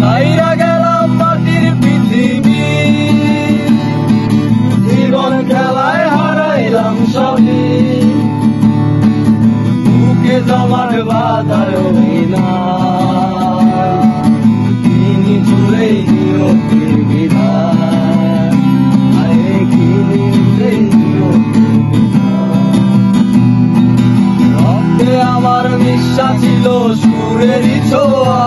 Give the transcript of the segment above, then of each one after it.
ছাইরা গেলাম মাটির পৃথিবী, জীবন খেলায় হারাইলাম সবই, বুকে জমাট বাঁধার অভিনয়, কিনি জুড়েই নিয়তির বিধান, আরে কিনি জুড়েই নিয়তির বিধান। রক্তে আমার বিশ্বাস ছিল সুরেরই ছোঁয়া,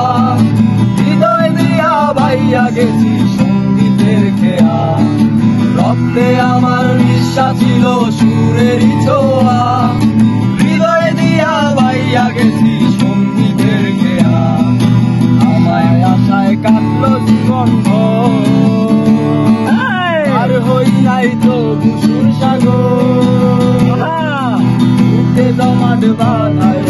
হৃদয় দিয়া ভাইয়া গেছি সঙ্গীতের খেয়া। রক্তে আমার বিশ্বাস ছিল সুরেরই ছোঁয়া, হৃদয় দিয়া ভাইয়া গেছি সঙ্গীতের খেয়া। আমায় আশায় কাটলো জীবন আর হই নাই তো বুসুর সাগর, বুকে জমাট বাঁধায়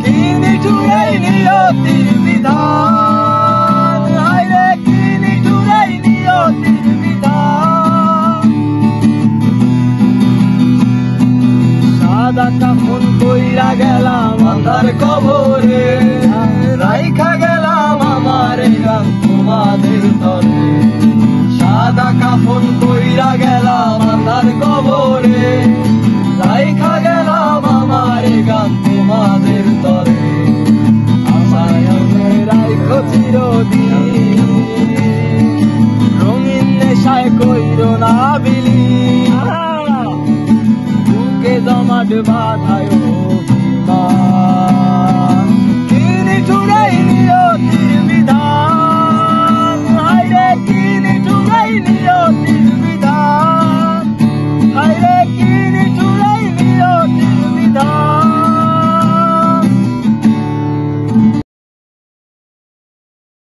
কিনি জুড়েই নিয়তির বিধান, আরে কিনি জুড়েই নিয়তির বিধান। সাদা কাফন কইরা গেলাম আন্ধার কবরে, রাইখা গেলাম আমার এই গান তোমাদের তরে। সাদা কাফন কইরা গেলাম আন্ধার কবরে, রাইখা গেলাম আমার এই গান তোমাদের তরে। আমায় রাইখো চিরদিন, রঙিন নেশায় কইরো না বিলি, বুকে জমাট বাঁধায়